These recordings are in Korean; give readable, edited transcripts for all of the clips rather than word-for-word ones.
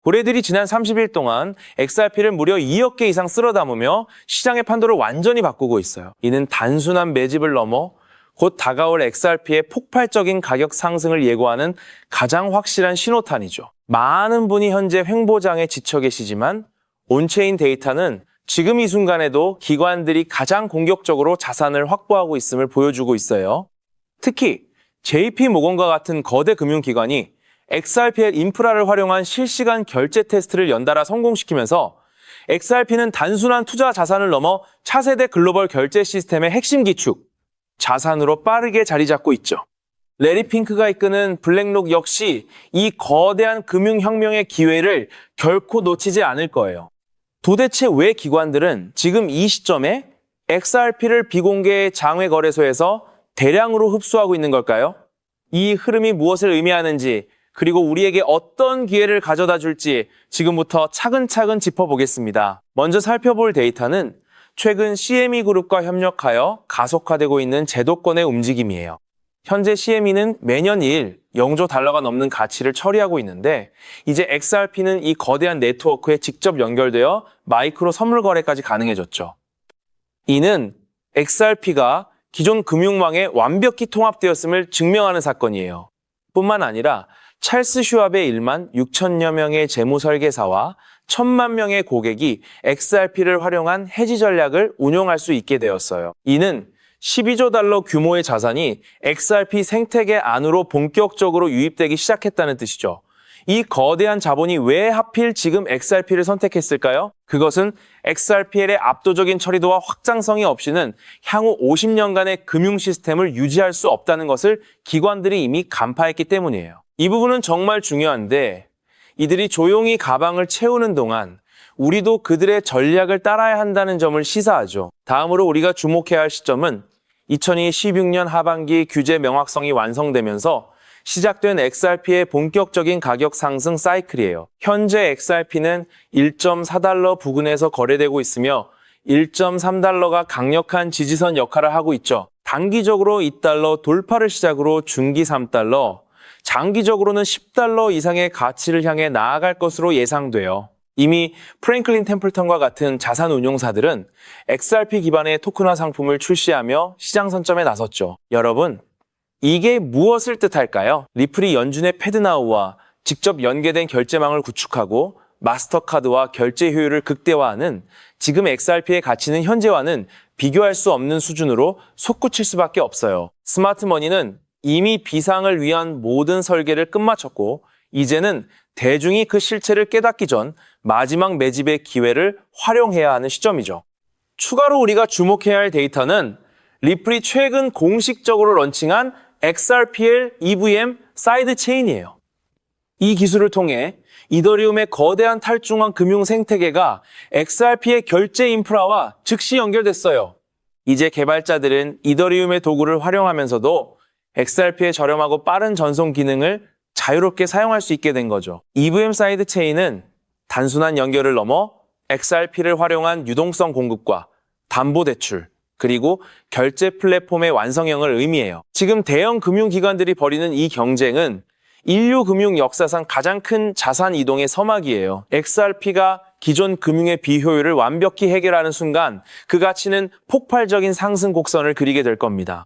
고래들이 지난 30일 동안 XRP를 무려 2억 개 이상 쓸어 담으며 시장의 판도를 완전히 바꾸고 있어요. 이는 단순한 매집을 넘어 곧 다가올 XRP의 폭발적인 가격 상승을 예고하는 가장 확실한 신호탄이죠. 많은 분이 현재 횡보장에 지쳐 계시지만 온체인 데이터는 지금 이 순간에도 기관들이 가장 공격적으로 자산을 확보하고 있음을 보여주고 있어요. 특히 JP모건과 같은 거대 금융기관이 XRP의 인프라를 활용한 실시간 결제 테스트를 연달아 성공시키면서 XRP는 단순한 투자 자산을 넘어 차세대 글로벌 결제 시스템의 핵심 기축, 자산으로 빠르게 자리 잡고 있죠. 레리 핑크가 이끄는 블랙록 역시 이 거대한 금융혁명의 기회를 결코 놓치지 않을 거예요. 도대체 왜 기관들은 지금 이 시점에 XRP를 비공개 장외 거래소에서 대량으로 흡수하고 있는 걸까요? 이 흐름이 무엇을 의미하는지, 그리고 우리에게 어떤 기회를 가져다 줄지 지금부터 차근차근 짚어보겠습니다. 먼저 살펴볼 데이터는 최근 CME 그룹과 협력하여 가속화되고 있는 제도권의 움직임이에요. 현재 CME는 매년 0조 달러가 넘는 가치를 처리하고 있는데 이제 XRP는 이 거대한 네트워크에 직접 연결되어 마이크로 선물 거래까지 가능해졌죠. 이는 XRP가 기존 금융망에 완벽히 통합되었음을 증명하는 사건이에요. 뿐만 아니라 찰스 슈왑의 1만 6천여 명의 재무 설계사와 1,000만 명의 고객이 XRP를 활용한 해지 전략을 운용할 수 있게 되었어요. 이는 12조 달러 규모의 자산이 XRP 생태계 안으로 본격적으로 유입되기 시작했다는 뜻이죠. 이 거대한 자본이 왜 하필 지금 XRP를 선택했을까요? 그것은 XRP의 압도적인 처리도와 확장성이 없이는 향후 50년간의 금융 시스템을 유지할 수 없다는 것을 기관들이 이미 간파했기 때문이에요. 이 부분은 정말 중요한데 이들이 조용히 가방을 채우는 동안 우리도 그들의 전략을 따라야 한다는 점을 시사하죠. 다음으로 우리가 주목해야 할 시점은 2016년 하반기 규제 명확성이 완성되면서 시작된 XRP의 본격적인 가격 상승 사이클이에요. 현재 XRP는 1.4달러 부근에서 거래되고 있으며 1.3달러가 강력한 지지선 역할을 하고 있죠. 단기적으로 2달러 돌파를 시작으로 중기 3달러, 장기적으로는 10달러 이상의 가치를 향해 나아갈 것으로 예상돼요. 이미 프랭클린 템플턴과 같은 자산 운용사들은 XRP 기반의 토큰화 상품을 출시하며 시장 선점에 나섰죠. 여러분, 이게 무엇을 뜻할까요? 리플이 연준의 패드나우와 직접 연계된 결제망을 구축하고 마스터카드와 결제 효율을 극대화하는 지금 XRP의 가치는 현재와는 비교할 수 없는 수준으로 솟구칠 수밖에 없어요. 스마트머니는 이미 비상을 위한 모든 설계를 끝마쳤고 이제는 대중이 그 실체를 깨닫기 전 마지막 매집의 기회를 활용해야 하는 시점이죠. 추가로 우리가 주목해야 할 데이터는 리플이 최근 공식적으로 런칭한 XRPL EVM 사이드 체인이에요. 이 기술을 통해 이더리움의 거대한 탈중앙 금융 생태계가 XRP의 결제 인프라와 즉시 연결됐어요. 이제 개발자들은 이더리움의 도구를 활용하면서도 XRP의 저렴하고 빠른 전송 기능을 자유롭게 사용할 수 있게 된 거죠. EVM 사이드 체인은 단순한 연결을 넘어 XRP를 활용한 유동성 공급과 담보대출, 그리고 결제 플랫폼의 완성형을 의미해요. 지금 대형 금융기관들이 벌이는 이 경쟁은 인류 금융 역사상 가장 큰 자산 이동의 서막이에요. XRP가 기존 금융의 비효율을 완벽히 해결하는 순간 그 가치는 폭발적인 상승 곡선을 그리게 될 겁니다.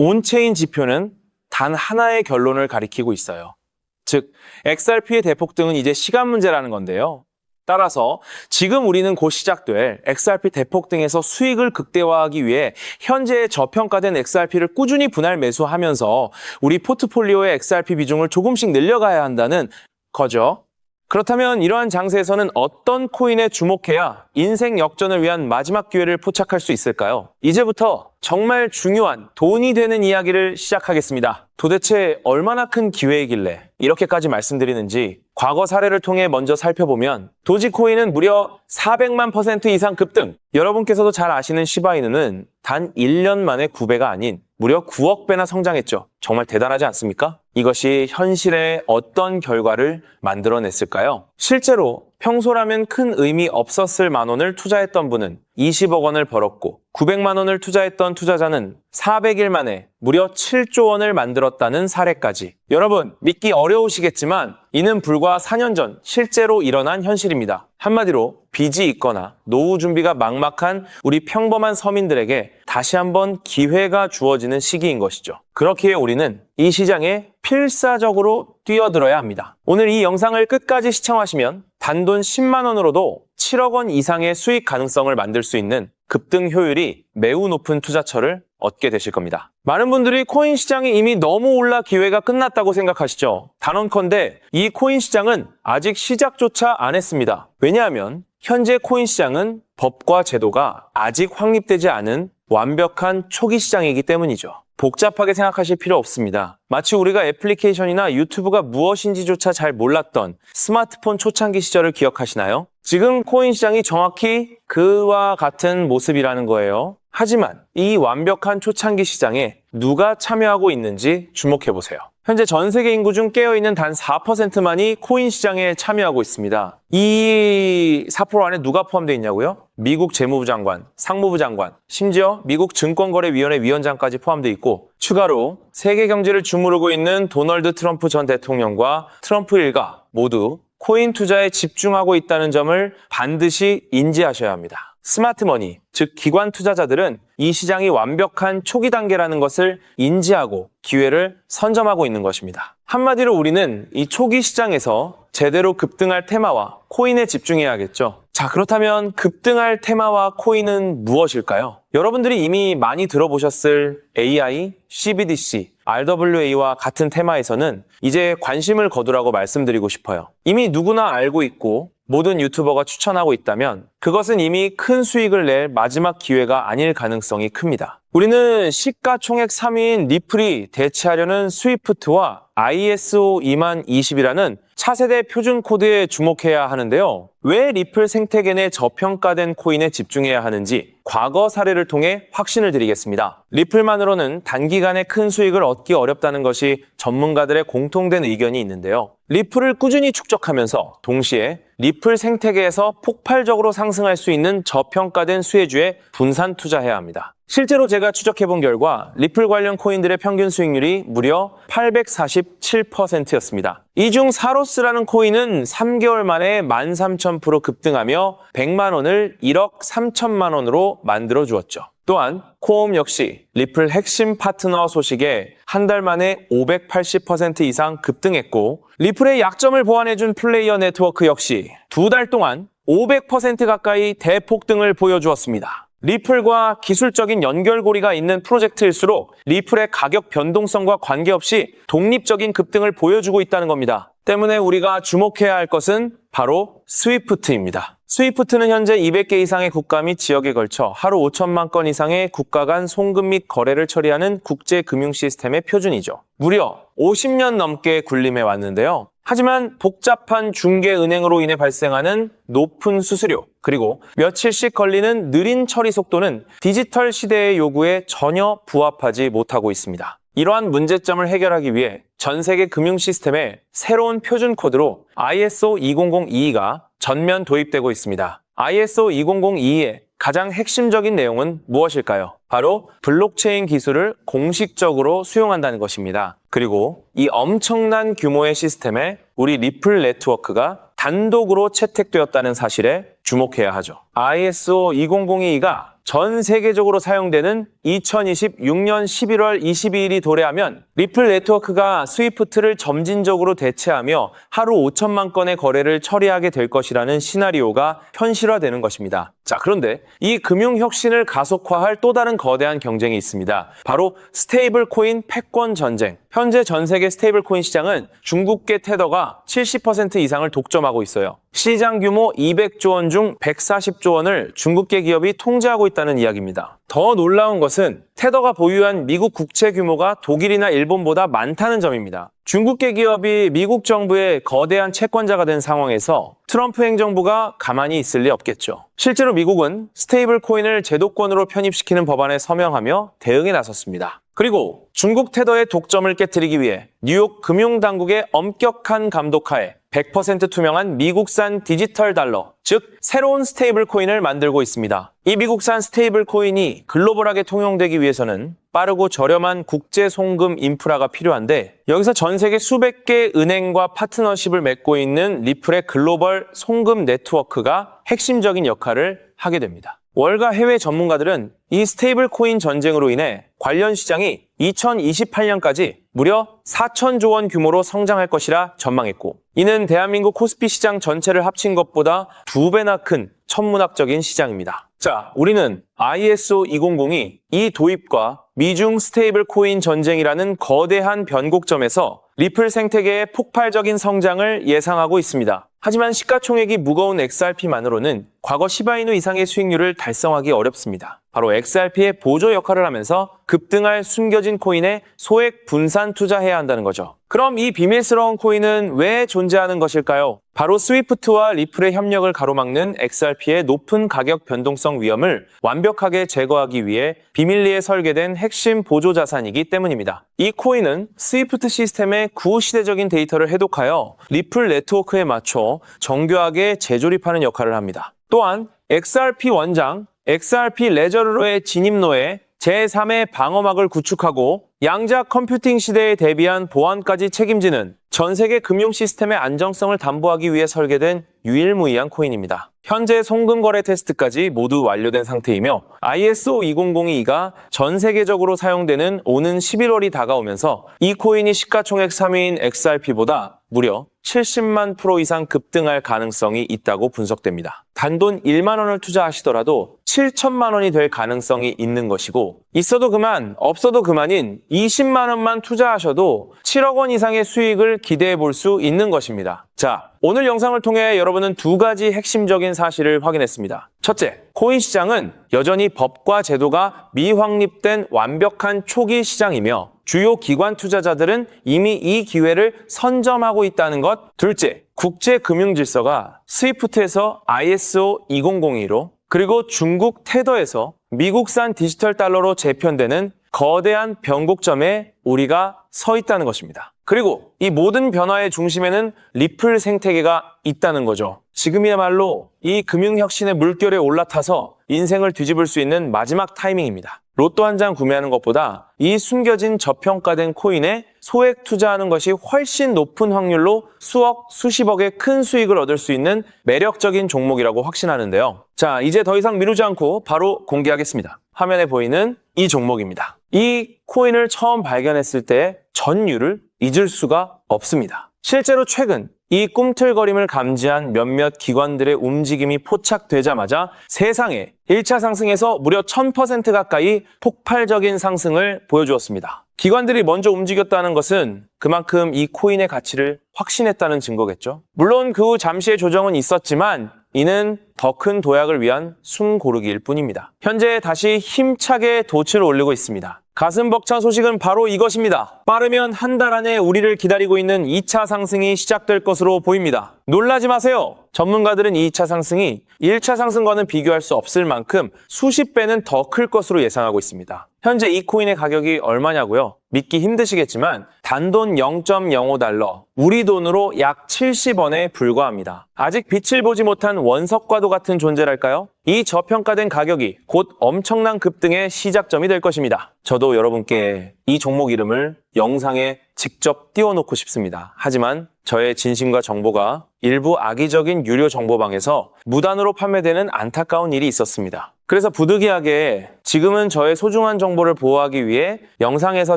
온체인 지표는 단 하나의 결론을 가리키고 있어요. 즉, XRP의 대폭등은 이제 시간 문제라는 건데요. 따라서 지금 우리는 곧 시작될 XRP 대폭등에서 수익을 극대화하기 위해 현재의 저평가된 XRP를 꾸준히 분할 매수하면서 우리 포트폴리오의 XRP 비중을 조금씩 늘려가야 한다는 거죠. 그렇다면 이러한 장세에서는 어떤 코인에 주목해야 인생 역전을 위한 마지막 기회를 포착할 수 있을까요? 이제부터 정말 중요한 돈이 되는 이야기를 시작하겠습니다. 도대체 얼마나 큰 기회이길래 이렇게까지 말씀드리는지 과거 사례를 통해 먼저 살펴보면 도지코인은 무려 400만 % 이상 급등! 여러분께서도 잘 아시는 시바이누는 단 1년 만에 9배가 아닌 무려 9억 배나 성장했죠. 정말 대단하지 않습니까? 이것이 현실에 어떤 결과를 만들어냈을까요? 실제로 평소라면 큰 의미 없었을 만 원을 투자했던 분은 20억 원을 벌었고 900만 원을 투자했던 투자자는 400일 만에 무려 7조 원을 만들었다는 사례까지. 여러분, 믿기 어려우시겠지만 이는 불과 4년 전 실제로 일어난 현실입니다. 한마디로 빚이 있거나 노후 준비가 막막한 우리 평범한 서민들에게 다시 한번 기회가 주어지는 시기인 것이죠. 그렇기에 우리는 이 시장에 필사적으로 뛰어들어야 합니다. 오늘 이 영상을 끝까지 시청하시면 단돈 10만 원으로도 7억 원 이상의 수익 가능성을 만들 수 있는 급등 효율이 매우 높은 투자처를 얻게 되실 겁니다. 많은 분들이 코인 시장이 이미 너무 올라 기회가 끝났다고 생각하시죠? 단언컨대 이 코인 시장은 아직 시작조차 안 했습니다. 왜냐하면 현재 코인 시장은 법과 제도가 아직 확립되지 않은 완벽한 초기 시장이기 때문이죠. 복잡하게 생각하실 필요 없습니다. 마치 우리가 애플리케이션이나 유튜브가 무엇인지조차 잘 몰랐던 스마트폰 초창기 시절을 기억하시나요? 지금 코인 시장이 정확히 그와 같은 모습이라는 거예요. 하지만 이 완벽한 초창기 시장에 누가 참여하고 있는지 주목해보세요. 현재 전 세계 인구 중 깨어있는 단 4%만이 코인 시장에 참여하고 있습니다. 이 4% 안에 누가 포함되어 있냐고요? 미국 재무부 장관, 상무부 장관, 심지어 미국 증권거래위원회 위원장까지 포함되어 있고 추가로 세계 경제를 주무르고 있는 도널드 트럼프 전 대통령과 트럼프 일가 모두 코인 투자에 집중하고 있다는 점을 반드시 인지하셔야 합니다. 스마트머니, 즉 기관 투자자들은 이 시장이 완벽한 초기 단계라는 것을 인지하고 기회를 선점하고 있는 것입니다. 한마디로 우리는 이 초기 시장에서 제대로 급등할 테마와 코인에 집중해야겠죠. 자, 그렇다면 급등할 테마와 코인은 무엇일까요? 여러분들이 이미 많이 들어보셨을 AI, CBDC, RWA와 같은 테마에서는 이제 관심을 거두라고 말씀드리고 싶어요. 이미 누구나 알고 있고 모든 유튜버가 추천하고 있다면 그것은 이미 큰 수익을 낼 마지막 기회가 아닐 가능성이 큽니다. 우리는 시가총액 3위인 리플이 대체하려는 스위프트와 ISO 20020이라는 차세대 표준 코드에 주목해야 하는데요. 왜 리플 생태계 내 저평가된 코인에 집중해야 하는지 과거 사례를 통해 확신을 드리겠습니다. 리플만으로는 단기간에 큰 수익을 얻기 어렵다는 것이 전문가들의 공통된 의견이 있는데요. 리플을 꾸준히 축적하면서 동시에 리플 생태계에서 폭발적으로 상승할 수 있는 저평가된 수혜주에 분산 투자해야 합니다. 실제로 제가 추적해본 결과 리플 관련 코인들의 평균 수익률이 무려 847%였습니다. 이 중 사로스라는 코인은 3개월 만에 13,000% 급등하며 100만 원을 1억 3천만 원으로 만들어 주었죠. 또한 코옴 역시 리플 핵심 파트너 소식에 한 달 만에 580% 이상 급등했고 리플의 약점을 보완해준 플레이어 네트워크 역시 두 달 동안 500% 가까이 대폭등을 보여주었습니다. 리플과 기술적인 연결고리가 있는 프로젝트일수록 리플의 가격 변동성과 관계없이 독립적인 급등을 보여주고 있다는 겁니다. 때문에 우리가 주목해야 할 것은 바로 스위프트입니다. 스위프트는 현재 200개 이상의 국가 및 지역에 걸쳐 하루 5천만 건 이상의 국가 간 송금 및 거래를 처리하는 국제 금융 시스템의 표준이죠. 무려 50년 넘게 군림해 왔는데요. 하지만 복잡한 중개은행으로 인해 발생하는 높은 수수료, 그리고 며칠씩 걸리는 느린 처리 속도는 디지털 시대의 요구에 전혀 부합하지 못하고 있습니다. 이러한 문제점을 해결하기 위해 전 세계 금융 시스템에 새로운 표준 코드로 ISO 20022가 전면 도입되고 있습니다. ISO 20022의 가장 핵심적인 내용은 무엇일까요? 바로 블록체인 기술을 공식적으로 수용한다는 것입니다. 그리고 이 엄청난 규모의 시스템에 우리 리플 네트워크가 단독으로 채택되었다는 사실에 주목해야 하죠. ISO 20022가 전 세계적으로 사용되는 2026년 11월 22일이 도래하면 리플 네트워크가 스위프트를 점진적으로 대체하며 하루 5천만 건의 거래를 처리하게 될 것이라는 시나리오가 현실화되는 것입니다. 자, 그런데 이 금융 혁신을 가속화할 또 다른 거대한 경쟁이 있습니다. 바로 스테이블 코인 패권 전쟁. 현재 전 세계 스테이블 코인 시장은 중국계 테더가 70% 이상을 독점하고 있어요. 시장 규모 200조 원 중 140조 원을 중국계 기업이 통제하고 있다는 이야기입니다. 더 놀라운 것은 테더가 보유한 미국 국채 규모가 독일이나 일본보다 많다는 점입니다. 중국계 기업이 미국 정부의 거대한 채권자가 된 상황에서 트럼프 행정부가 가만히 있을 리 없겠죠. 실제로 미국은 스테이블 코인을 제도권으로 편입시키는 법안에 서명하며 대응에 나섰습니다. 그리고 중국 테더의 독점을 깨뜨리기 위해 뉴욕 금융당국의 엄격한 감독하에 100% 투명한 미국산 디지털 달러, 즉 새로운 스테이블 코인을 만들고 있습니다. 이 미국산 스테이블 코인이 글로벌하게 통용되기 위해서는 빠르고 저렴한 국제 송금 인프라가 필요한데, 여기서 전 세계 수백 개 은행과 파트너십을 맺고 있는 리플의 글로벌 송금 네트워크가 핵심적인 역할을 하게 됩니다. 월가 해외 전문가들은 이 스테이블 코인 전쟁으로 인해 관련 시장이 2028년까지 무려 4천조 원 규모로 성장할 것이라 전망했고, 이는 대한민국 코스피 시장 전체를 합친 것보다 2배나 큰 천문학적인 시장입니다. 자, 우리는 ISO 2002 이 도입과 미중 스테이블 코인 전쟁이라는 거대한 변곡점에서 리플 생태계의 폭발적인 성장을 예상하고 있습니다. 하지만 시가총액이 무거운 XRP만으로는 과거 시바이누 이상의 수익률을 달성하기 어렵습니다. 바로 XRP의 보조 역할을 하면서 급등할 숨겨진 코인에 소액 분산 투자해야 한다는 거죠. 그럼 이 비밀스러운 코인은 왜 존재하는 것일까요? 바로 스위프트와 리플의 협력을 가로막는 XRP의 높은 가격 변동성 위험을 완벽하게 제거하기 위해 비밀리에 설계된 핵심 보조 자산이기 때문입니다. 이 코인은 스위프트 시스템의 구시대적인 데이터를 해독하여 리플 네트워크에 맞춰 정교하게 재조립하는 역할을 합니다. 또한 XRP 원장, XRP 레저러의 진입로에 제3의 방어막을 구축하고 양자 컴퓨팅 시대에 대비한 보안까지 책임지는 전 세계 금융 시스템의 안정성을 담보하기 위해 설계된 유일무이한 코인입니다. 현재 송금 거래 테스트까지 모두 완료된 상태이며 ISO 2002가 전 세계적으로 사용되는 오는 11월이 다가오면서 이 코인이 시가총액 3위인 XRP보다 무려 70만 프로 이상 급등할 가능성이 있다고 분석됩니다. 단돈 1만 원을 투자하시더라도 7천만 원이 될 가능성이 있는 것이고, 있어도 그만, 없어도 그만인 20만 원만 투자하셔도 7억 원 이상의 수익을 기대해 볼 수 있는 것입니다. 자, 오늘 영상을 통해 여러분은 두 가지 핵심적인 사실을 확인했습니다. 첫째, 코인 시장은 여전히 법과 제도가 미확립된 완벽한 초기 시장이며 주요 기관 투자자들은 이미 이 기회를 선점하고 있다는 것. 둘째, 국제 금융 질서가 스위프트에서 ISO 2002로 그리고 중국 테더에서 미국산 디지털 달러로 재편되는 거대한 변곡점에 우리가 서 있다는 것입니다. 그리고 이 모든 변화의 중심에는 리플 생태계가 있다는 거죠. 지금이야말로 이 금융혁신의 물결에 올라타서 인생을 뒤집을 수 있는 마지막 타이밍입니다. 로또 한 장 구매하는 것보다 이 숨겨진 저평가된 코인에 소액 투자하는 것이 훨씬 높은 확률로 수억, 수십억의 큰 수익을 얻을 수 있는 매력적인 종목이라고 확신하는데요. 자, 이제 더 이상 미루지 않고 바로 공개하겠습니다. 화면에 보이는 이 종목입니다. 이 코인을 처음 발견했을 때 전율을 잊을 수가 없습니다. 실제로 최근 이 꿈틀거림을 감지한 몇몇 기관들의 움직임이 포착되자마자 세상에 1차 상승에서 무려 1000% 가까이 폭발적인 상승을 보여주었습니다. 기관들이 먼저 움직였다는 것은 그만큼 이 코인의 가치를 확신했다는 증거겠죠. 물론 그 후 잠시의 조정은 있었지만 이는 더 큰 도약을 위한 숨고르기일 뿐입니다. 현재 다시 힘차게 돛을 올리고 있습니다. 가슴 벅찬 소식은 바로 이것입니다. 빠르면 한 달 안에 우리를 기다리고 있는 2차 상승이 시작될 것으로 보입니다. 놀라지 마세요. 전문가들은 이 2차 상승이 1차 상승과는 비교할 수 없을 만큼 수십 배는 더 클 것으로 예상하고 있습니다. 현재 이 코인의 가격이 얼마냐고요? 믿기 힘드시겠지만 단돈 0.05달러, 우리 돈으로 약 70원에 불과합니다. 아직 빛을 보지 못한 원석과도 같은 존재랄까요? 이 저평가된 가격이 곧 엄청난 급등의 시작점이 될 것입니다. 저도 여러분께 이 종목 이름을 영상에 직접 띄워놓고 싶습니다. 하지만 저의 진심과 정보가 일부 악의적인 유료 정보방에서 무단으로 판매되는 안타까운 일이 있었습니다. 그래서 부득이하게 지금은 저의 소중한 정보를 보호하기 위해 영상에서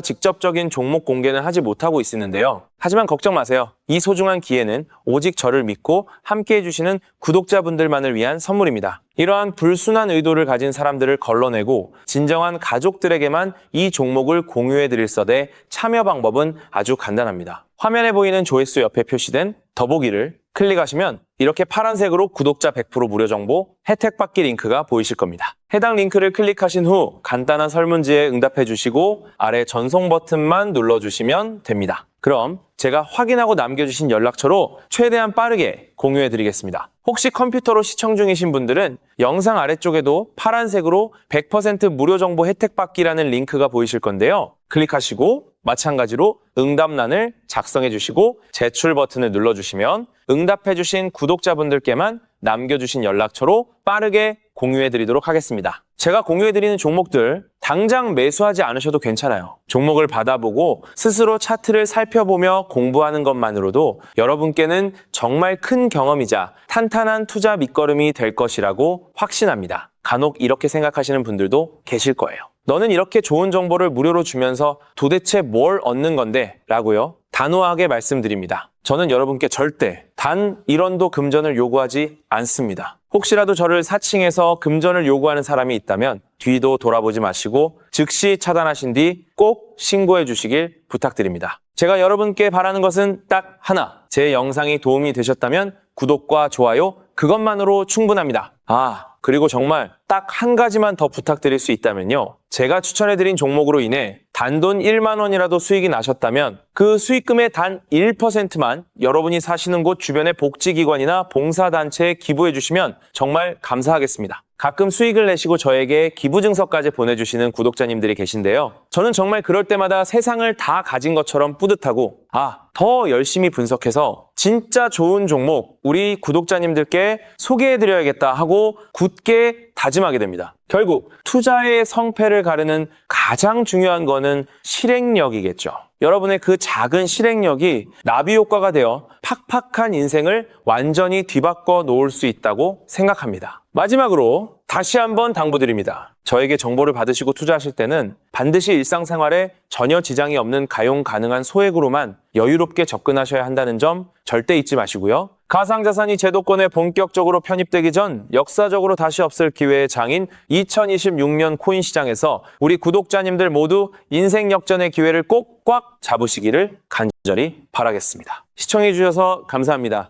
직접적인 종목 공개는 하지 못하고 있었는데요. 하지만 걱정 마세요. 이 소중한 기회는 오직 저를 믿고 함께 해주시는 구독자분들만을 위한 선물입니다. 이러한 불순한 의도를 가진 사람들을 걸러내고 진정한 가족들에게만 이 종목을 공유해드릴 서대 참여 방법은 아주 간단합니다. 화면에 보이는 조회수 옆에 표시된 더보기를 클릭하시면 이렇게 파란색으로 구독자 100% 무료 정보 혜택 받기 링크가 보이실 겁니다. 해당 링크를 클릭하신 후 간단한 설문지에 응답해 주시고 아래 전송 버튼만 눌러주시면 됩니다. 그럼 제가 확인하고 남겨주신 연락처로 최대한 빠르게 공유해 드리겠습니다. 혹시 컴퓨터로 시청 중이신 분들은 영상 아래쪽에도 파란색으로 100% 무료 정보 혜택 받기라는 링크가 보이실 건데요. 클릭하시고 마찬가지로 응답란을 작성해 주시고 제출 버튼을 눌러주시면 응답해 주신 구독자분들께만 남겨주신 연락처로 빠르게 공유해 드리도록 하겠습니다. 제가 공유해 드리는 종목들 당장 매수하지 않으셔도 괜찮아요. 종목을 받아보고 스스로 차트를 살펴보며 공부하는 것만으로도 여러분께는 정말 큰 경험이자 탄탄한 투자 밑거름이 될 것이라고 확신합니다. 간혹 이렇게 생각하시는 분들도 계실 거예요. 너는 이렇게 좋은 정보를 무료로 주면서 도대체 뭘 얻는 건데? 라고요. 단호하게 말씀드립니다. 저는 여러분께 절대 단 1원도 금전을 요구하지 않습니다. 혹시라도 저를 사칭해서 금전을 요구하는 사람이 있다면 뒤도 돌아보지 마시고 즉시 차단하신 뒤 꼭 신고해 주시길 부탁드립니다. 제가 여러분께 바라는 것은 딱 하나. 제 영상이 도움이 되셨다면 구독과 좋아요 그것만으로 충분합니다. 그리고 정말 딱 한 가지만 더 부탁드릴 수 있다면요. 제가 추천해드린 종목으로 인해 단돈 1만 원이라도 수익이 나셨다면 그 수익금의 단 1%만 여러분이 사시는 곳 주변의 복지기관이나 봉사단체에 기부해 주시면 정말 감사하겠습니다. 가끔 수익을 내시고 저에게 기부증서까지 보내주시는 구독자님들이 계신데요. 저는 정말 그럴 때마다 세상을 다 가진 것처럼 뿌듯하고 더 열심히 분석해서 진짜 좋은 종목 우리 구독자님들께 소개해드려야겠다 하고 굳게 다짐하게 됩니다. 결국 투자의 성패를 가르는 가장 중요한 거는 실행력이겠죠. 여러분의 그 작은 실행력이 나비 효과가 되어 팍팍한 인생을 완전히 뒤바꿔 놓을 수 있다고 생각합니다. 마지막으로 다시 한번 당부드립니다. 저에게 정보를 받으시고 투자하실 때는 반드시 일상생활에 전혀 지장이 없는 가용 가능한 소액으로만 여유롭게 접근하셔야 한다는 점 절대 잊지 마시고요. 가상자산이 제도권에 본격적으로 편입되기 전 역사적으로 다시 없을 기회의 장인 2026년 코인 시장에서 우리 구독자님들 모두 인생 역전의 기회를 꼭 꽉 잡으시기를 간절히 바라겠습니다. 시청해주셔서 감사합니다.